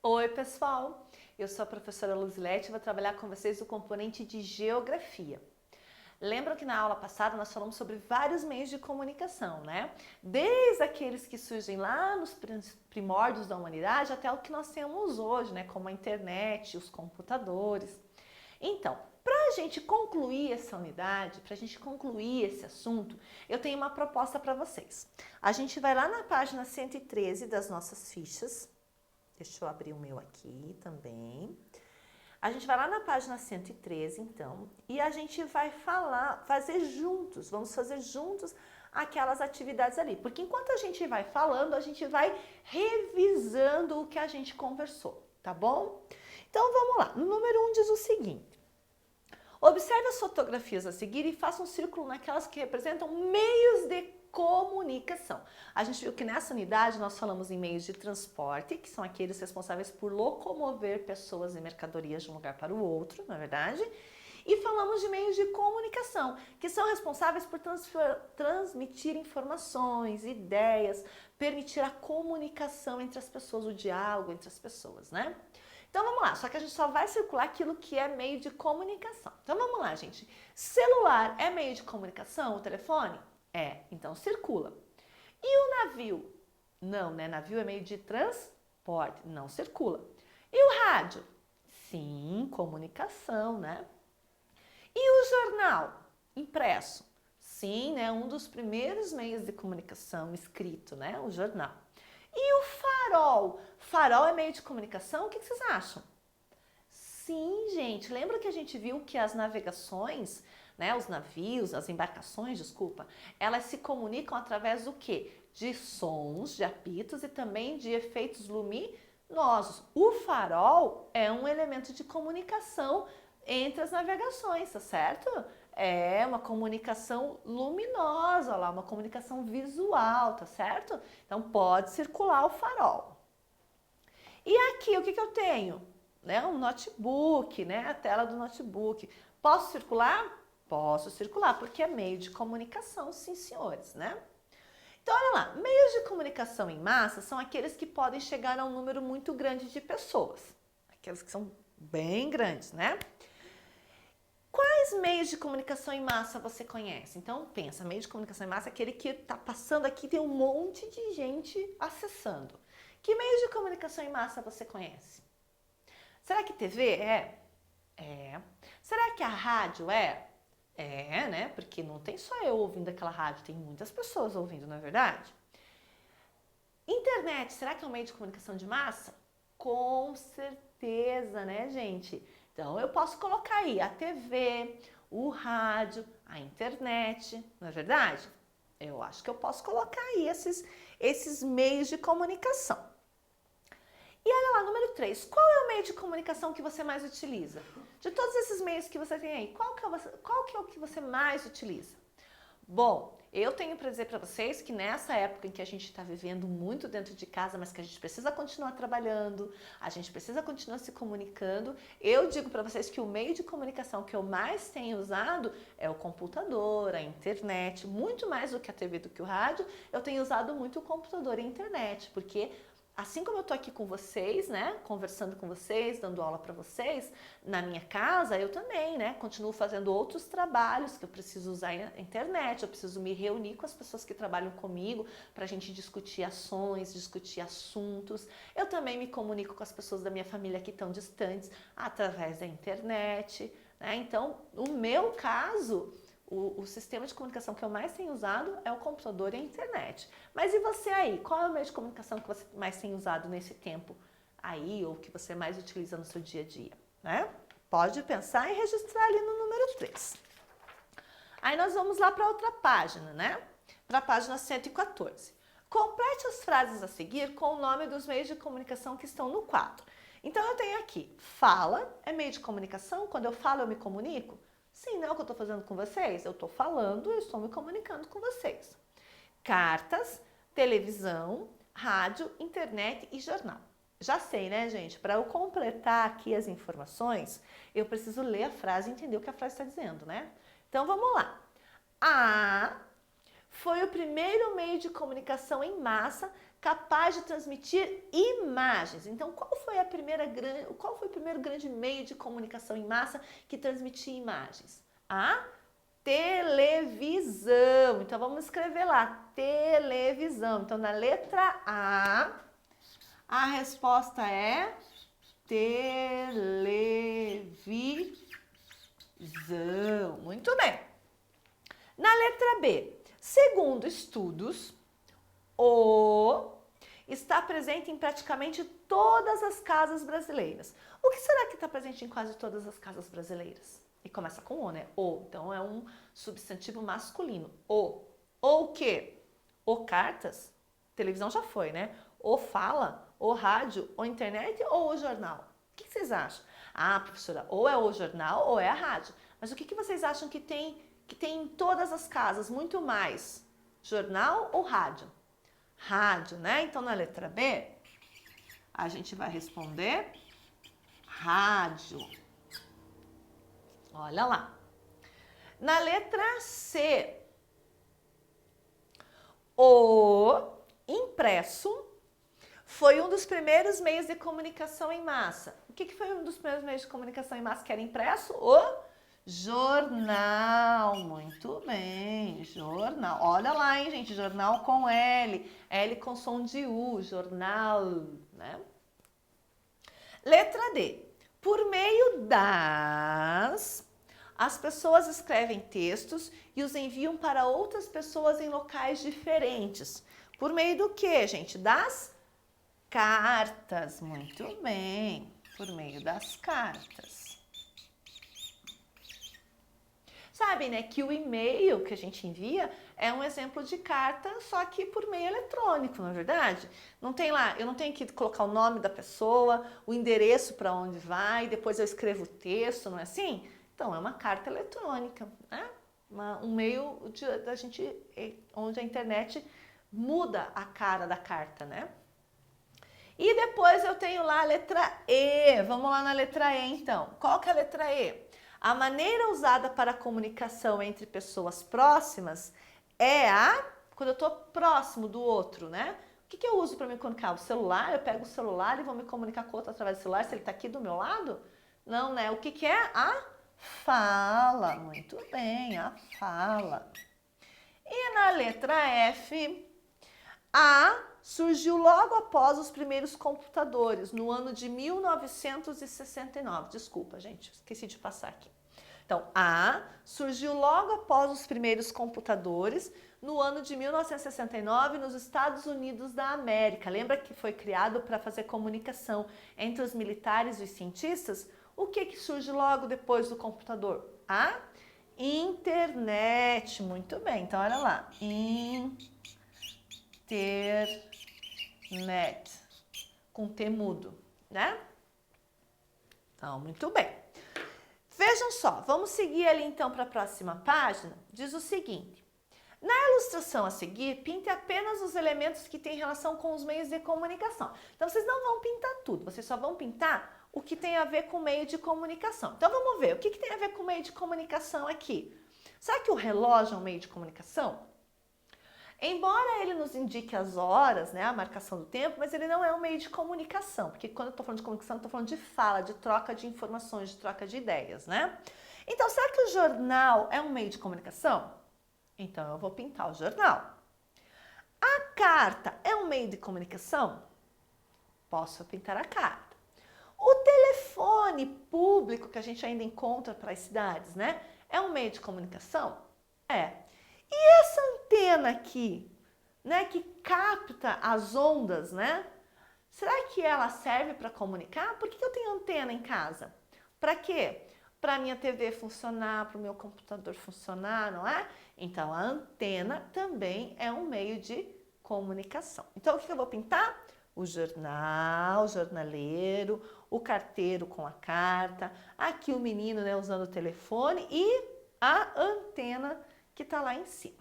Oi, pessoal! Eu sou a professora Luzilete e vou trabalhar com vocês o componente de geografia. Lembram que na aula passada nós falamos sobre vários meios de comunicação, né? Desde aqueles que surgem lá nos primórdios da humanidade até o que nós temos hoje, né? Como a internet, os computadores. Então, para a gente concluir essa unidade, para a gente concluir esse assunto, eu tenho uma proposta para vocês. A gente vai lá na página 113 das nossas fichas. Deixa eu abrir o meu aqui também. A gente vai lá na página 113, então, e a gente vai vamos fazer juntos aquelas atividades ali. Porque enquanto a gente vai falando, a gente vai revisando o que a gente conversou, tá bom? Então, vamos lá. No número 1 diz o seguinte. Observe as fotografias a seguir e faça um círculo naquelas que representam meios de comunicação. A gente viu que nessa unidade nós falamos em meios de transporte, que são aqueles responsáveis por locomover pessoas e mercadorias de um lugar para o outro, não é verdade? E falamos de meios de comunicação, que são responsáveis por transmitir informações, ideias, permitir a comunicação entre as pessoas, o diálogo entre as pessoas, né? Então vamos lá, só que a gente só vai circular aquilo que é meio de comunicação. Então vamos lá, gente. Celular é meio de comunicação, o telefone? É, então circula. E o navio? Não, né? Navio é meio de transporte, não circula. E o rádio? Sim, comunicação, né? E o jornal? Impresso? Sim, né? Um dos primeiros meios de comunicação escrito, né? O jornal. E o farol? Farol é meio de comunicação? O que vocês acham? Sim, gente. Lembra que a gente viu que as navegações, né, os navios, as embarcações, desculpa, elas se comunicam através do quê? De sons, de apitos e também de efeitos luminosos. O farol é um elemento de comunicação entre as navegações, tá certo? É uma comunicação luminosa lá, uma comunicação visual, tá certo? Então pode circular o farol. E aqui o que eu tenho? Né, um notebook, né, a tela do notebook. Posso circular? Posso circular, porque é meio de comunicação, sim senhores, né? Então olha lá, meios de comunicação em massa são aqueles que podem chegar a um número muito grande de pessoas. Aqueles que são bem grandes, né? Quais meios de comunicação em massa você conhece? Então pensa, meio de comunicação em massa é aquele que está passando aqui, tem um monte de gente acessando. Que meios de comunicação em massa você conhece? Será que TV é? É. Será que a rádio é? É, né? Porque não tem só eu ouvindo aquela rádio, tem muitas pessoas ouvindo, não é verdade? Internet, será que é um meio de comunicação de massa? Com certeza, né, gente? Então eu posso colocar aí a TV, o rádio, a internet, não é verdade? Eu acho que eu posso colocar aí esses meios de comunicação. E olha lá, número 3, qual é o meio de comunicação que você mais utiliza? De todos esses meios que você tem aí, qual que é o que você mais utiliza? Bom, eu tenho para dizer para vocês que nessa época em que a gente está vivendo muito dentro de casa, mas que a gente precisa continuar trabalhando, a gente precisa continuar se comunicando, eu digo para vocês que o meio de comunicação que eu mais tenho usado é o computador, a internet, muito mais do que a TV, do que o rádio, eu tenho usado muito o computador e a internet, porque assim como eu tô aqui com vocês, né, conversando com vocês, dando aula para vocês, na minha casa, eu também, né, continuo fazendo outros trabalhos que eu preciso usar a internet, eu preciso me reunir com as pessoas que trabalham comigo para a gente discutir ações, discutir assuntos. Eu também me comunico com as pessoas da minha família que estão distantes através da internet, né? Então, no meu caso, o sistema de comunicação que eu mais tenho usado é o computador e a internet. Mas e você aí? Qual é o meio de comunicação que você mais tem usado nesse tempo aí, ou que você mais utiliza no seu dia a dia, né? Pode pensar e registrar ali no número 3. Aí nós vamos lá para outra página, né? Para a página 114. Complete as frases a seguir com o nome dos meios de comunicação que estão no quadro. Então eu tenho aqui, fala é meio de comunicação, quando eu falo eu me comunico? Sim, não é o que eu estou fazendo com vocês? Eu estou falando, eu estou me comunicando com vocês. Cartas, televisão, rádio, internet e jornal. Já sei, né, gente? Para eu completar aqui as informações, eu preciso ler a frase e entender o que a frase está dizendo, né? Então, vamos lá. A foi o primeiro meio de comunicação em massa capaz de transmitir imagens. Então, qual foi o primeiro grande meio de comunicação em massa que transmitia imagens? A televisão. Então, vamos escrever lá, televisão. Então, na letra a resposta é televisão. Muito bem. Na letra B, segundo estudos, o está presente em praticamente todas as casas brasileiras. O que será que está presente em quase todas as casas brasileiras? E começa com o, né? O. Então, é um substantivo masculino. O. Ou o quê? O cartas. Televisão já foi, né? Ou fala, ou rádio, ou internet, ou o jornal. O que vocês acham? Ah, professora, ou é o jornal ou é a rádio. Mas o que vocês acham que tem em todas as casas? Muito mais. Jornal ou rádio? Rádio, né? Então, na letra B, a gente vai responder rádio. Olha lá. Na letra C, o impresso foi um dos primeiros meios de comunicação em massa. O que foi um dos primeiros meios de comunicação em massa que era impresso? O jornal. Muito bem, jornal. Olha lá, hein, gente, jornal com L. L com som de U, jornal, né? Letra D. Por meio as pessoas escrevem textos e os enviam para outras pessoas em locais diferentes. Por meio do quê, gente? Das cartas. Muito bem. Por meio das cartas. Sabem, né, que o e-mail que a gente envia é um exemplo de carta, só que por meio eletrônico, não é verdade? Não tem lá, eu não tenho que colocar o nome da pessoa, o endereço para onde vai, depois eu escrevo o texto, não é assim? Então, é uma carta eletrônica, né? Um meio da gente, onde a internet muda a cara da carta, né? E depois eu tenho lá a letra E. Vamos lá na letra E, então. Qual que é a letra E? A maneira usada para a comunicação entre pessoas próximas é quando eu estou próximo do outro, né? O que eu uso para me comunicar? O celular? Eu pego o celular e vou me comunicar com o outro através do celular, se ele está aqui do meu lado? Não, né? O que é? A fala. Muito bem, a fala. E na letra F, a surgiu logo após os primeiros computadores, no ano de 1969. Desculpa, gente, esqueci de passar aqui. Então, a surgiu logo após os primeiros computadores, no ano de 1969, nos Estados Unidos da América. Lembra que foi criado para fazer comunicação entre os militares e os cientistas? O que surge logo depois do computador? A internet. Muito bem, então olha lá. Internet, com T mudo, né? Então, muito bem. Vejam só, vamos seguir ali então para a próxima página. Diz o seguinte: na ilustração a seguir, pinte apenas os elementos que têm relação com os meios de comunicação. Então, vocês não vão pintar tudo, vocês só vão pintar o que tem a ver com o meio de comunicação. Então, vamos ver, o que tem a ver com o meio de comunicação aqui? Será que o relógio é um meio de comunicação? Embora ele nos indique as horas, né, a marcação do tempo, mas ele não é um meio de comunicação, porque quando eu estou falando de comunicação, eu estou falando de fala, de troca de informações, de troca de ideias, né? Então, será que o jornal é um meio de comunicação? Então, eu vou pintar o jornal. A carta é um meio de comunicação? Posso pintar a carta. O telefone público que a gente ainda encontra para as cidades, né, é um meio de comunicação? É. E essa antena aqui, né, que capta as ondas, né? Será que ela serve para comunicar? Por que eu tenho antena em casa? Para quê? Para a minha TV funcionar, para o meu computador funcionar, não é? Então, a antena também é um meio de comunicação. Então, o que eu vou pintar? O jornal, o jornaleiro, o carteiro com a carta, aqui o menino, né, usando o telefone e a antena que está lá em cima.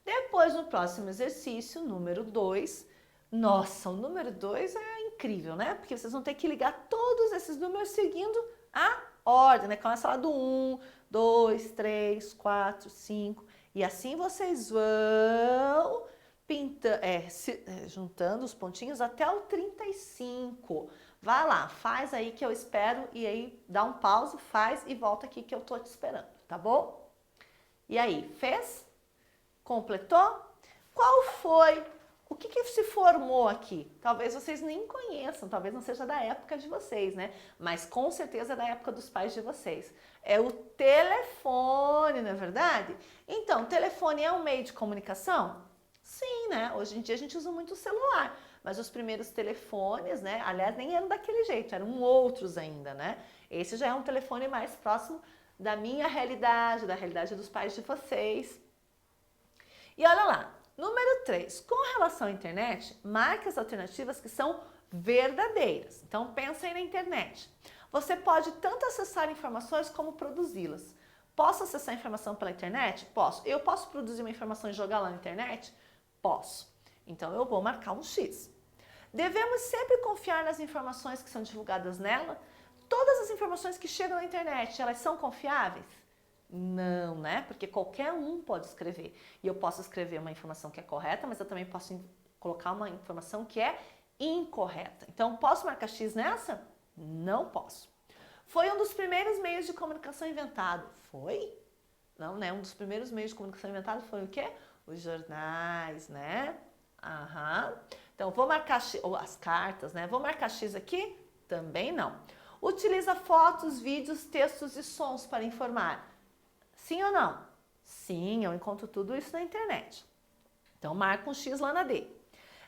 Depois, no próximo exercício, número 2, nossa, o número 2 é incrível, né? Porque vocês vão ter que ligar todos esses números seguindo a ordem, né? Começa lá do 1, 2, 3, 4, 5, E assim vocês vão juntando os pontinhos até o 35. Vai lá, faz aí que eu espero e aí dá um pause, faz e volta aqui que eu tô te esperando, tá bom? E aí, fez? Completou? Qual foi? O que se formou aqui? Talvez vocês nem conheçam, talvez não seja da época de vocês, né? Mas com certeza é da época dos pais de vocês. É o telefone, não é verdade? Então, telefone é um meio de comunicação? Sim, né? Hoje em dia a gente usa muito o celular, mas os primeiros telefones, né? Aliás, nem eram daquele jeito, eram outros ainda, né? Esse já é um telefone mais próximo da minha realidade, da realidade dos pais de vocês. E olha lá, número 3, com relação à internet, marque as alternativas que são verdadeiras. Então pensa aí na internet. Você pode tanto acessar informações como produzi-las. Posso acessar informação pela internet? Posso. Eu posso produzir uma informação e jogar lá na internet? Posso. Então eu vou marcar um X. Devemos sempre confiar nas informações que são divulgadas nela? Todas as informações que chegam na internet, elas são confiáveis? Não, né? Porque qualquer um pode escrever. E eu posso escrever uma informação que é correta, mas eu também posso colocar uma informação que é incorreta. Então, posso marcar X nessa? Não posso. Foi um dos primeiros meios de comunicação inventado. Foi? Não, né? Um dos primeiros meios de comunicação inventado foi o quê? Os jornais, né? Aham. Então, vou marcar X, ou as cartas, né? Vou marcar X aqui? Também não. Utiliza fotos, vídeos, textos e sons para informar. Sim ou não? Sim, eu encontro tudo isso na internet. Então, marca um X lá na D.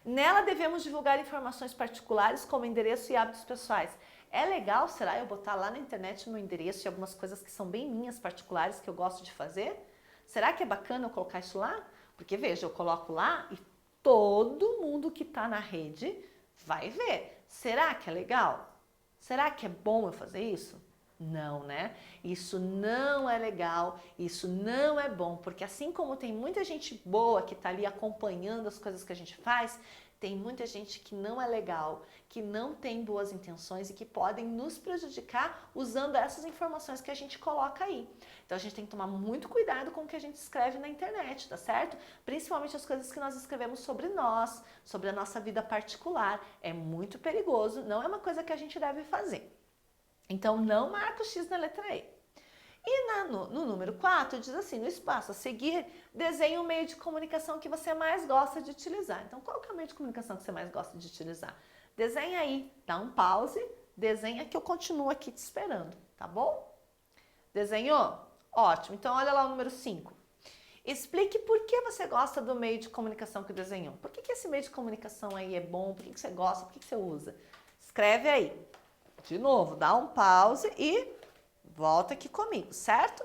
Nela devemos divulgar informações particulares como endereço e hábitos pessoais. É legal, será, eu botar lá na internet o meu endereço e algumas coisas que são bem minhas, particulares, que eu gosto de fazer? Será que é bacana eu colocar isso lá? Porque, veja, eu coloco lá e todo mundo que está na rede vai ver. Será que é legal? Será que é bom eu fazer isso? Não, né? Isso não é legal, isso não é bom, porque assim como tem muita gente boa que está ali acompanhando as coisas que a gente faz, tem muita gente que não é legal, que não tem boas intenções e que podem nos prejudicar usando essas informações que a gente coloca aí. Então a gente tem que tomar muito cuidado com o que a gente escreve na internet, tá certo? Principalmente as coisas que nós escrevemos sobre nós, sobre a nossa vida particular. É muito perigoso, não é uma coisa que a gente deve fazer. Então, não marca o X na letra E. E no número 4, diz assim, no espaço a seguir, desenhe o meio de comunicação que você mais gosta de utilizar. Então, qual que é o meio de comunicação que você mais gosta de utilizar? Desenha aí, dá um pause, desenha que eu continuo aqui te esperando, tá bom? Desenhou? Ótimo. Então, olha lá o número 5. Explique por que você gosta do meio de comunicação que desenhou. Por que esse meio de comunicação aí é bom? Por que você gosta? Por que você usa? Escreve aí. De novo, dá um pause e volta aqui comigo, certo?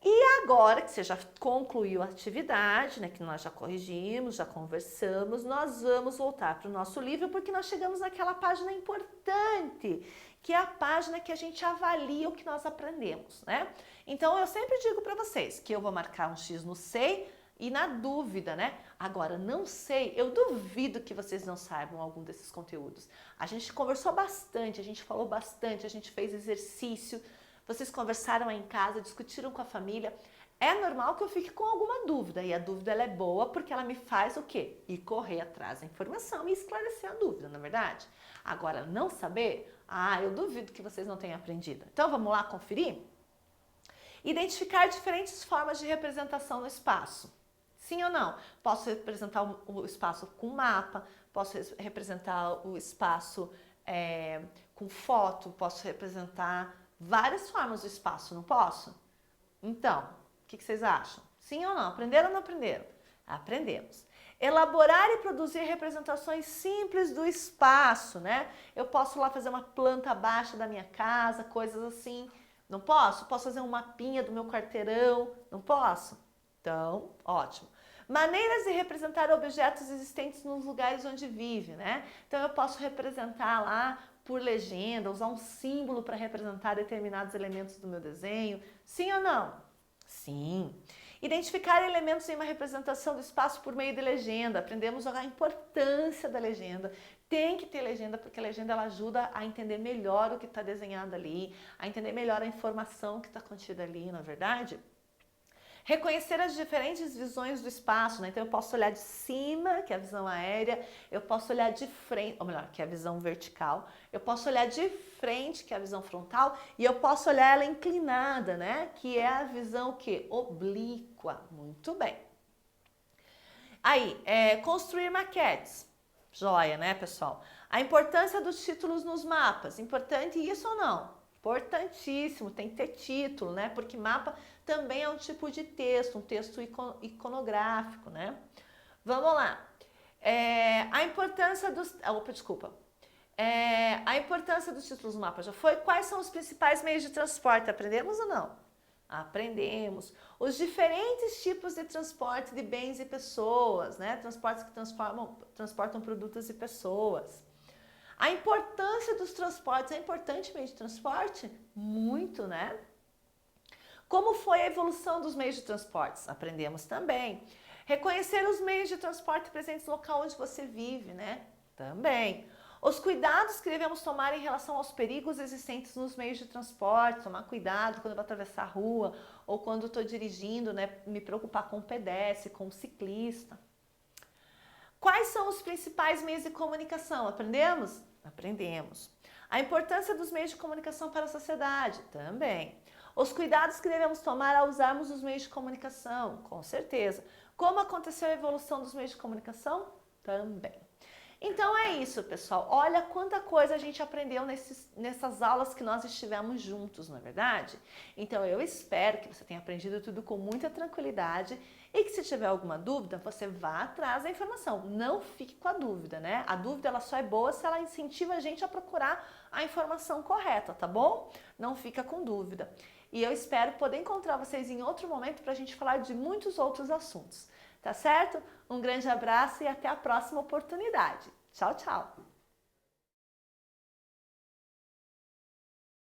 E agora que você já concluiu a atividade, né, que nós já corrigimos, já conversamos, nós vamos voltar para o nosso livro porque nós chegamos naquela página importante, que é a página que a gente avalia o que nós aprendemos, né? Então, eu sempre digo para vocês que eu vou marcar um X no sei e na dúvida, né? Agora, não sei, eu duvido que vocês não saibam algum desses conteúdos. A gente conversou bastante, a gente falou bastante, a gente fez exercício, vocês conversaram aí em casa, discutiram com a família. É normal que eu fique com alguma dúvida, e a dúvida ela é boa porque ela me faz o quê? Ir correr atrás da informação e esclarecer a dúvida, na verdade? Agora, não saber? Eu duvido que vocês não tenham aprendido. Então, vamos lá conferir? Identificar diferentes formas de representação no espaço. Sim ou não? Posso representar o espaço com mapa, posso representar o espaço com foto, posso representar várias formas do espaço, não posso? Então, o que vocês acham? Sim ou não? Aprenderam ou não aprenderam? Aprendemos. Elaborar e produzir representações simples do espaço, né? Eu posso lá fazer uma planta baixa da minha casa, coisas assim. Não posso? Posso fazer um mapinha do meu quarteirão? Não posso? Então, ótimo. Maneiras de representar objetos existentes nos lugares onde vive, né? Então, eu posso representar lá por legenda, usar um símbolo para representar determinados elementos do meu desenho. Sim ou não? Sim. Identificar elementos em uma representação do espaço por meio de legenda. Aprendemos a importância da legenda. Tem que ter legenda, porque a legenda ela ajuda a entender melhor o que está desenhado ali, a entender melhor a informação que está contida ali, não é verdade? Reconhecer as diferentes visões do espaço, né? Então eu posso olhar de cima, que é a visão aérea, eu posso olhar de frente, ou melhor, que é a visão vertical, eu posso olhar de frente, que é a visão frontal, e eu posso olhar ela inclinada, né? Que é a visão que oblíqua. Muito bem. Aí, construir maquetes. Joia, né, pessoal? A importância dos títulos nos mapas. Importante isso ou não? Importantíssimo, tem que ter título, né? Porque mapa também é um tipo de texto, um texto iconográfico, né? Vamos lá. A importância dos... desculpa. A importância dos títulos no mapa já foi? Quais são os principais meios de transporte? Aprendemos ou não? Aprendemos. Os diferentes tipos de transporte de bens e pessoas, né? Transportes que transportam produtos e pessoas. A importância dos transportes, é importante meio de transporte? Muito, né? Como foi a evolução dos meios de transportes? Aprendemos também. Reconhecer os meios de transporte presentes no local onde você vive, né? Também. Os cuidados que devemos tomar em relação aos perigos existentes nos meios de transporte, tomar cuidado quando eu vou atravessar a rua ou quando estou dirigindo, né? Me preocupar com o pedestre, com o ciclista. Quais são os principais meios de comunicação? Aprendemos? Aprendemos. A importância dos meios de comunicação para a sociedade? Também. Os cuidados que devemos tomar ao usarmos os meios de comunicação? Com certeza. Como aconteceu a evolução dos meios de comunicação? Também. Então é isso, pessoal. Olha quanta coisa a gente aprendeu nessas aulas que nós estivemos juntos, não é verdade? Então eu espero que você tenha aprendido tudo com muita tranquilidade e que se tiver alguma dúvida, você vá atrás da informação. Não fique com a dúvida, né? A dúvida ela só é boa se ela incentiva a gente a procurar a informação correta, tá bom? Não fica com dúvida. E eu espero poder encontrar vocês em outro momento para a gente falar de muitos outros assuntos. Tá certo? Um grande abraço e até a próxima oportunidade. Tchau, tchau!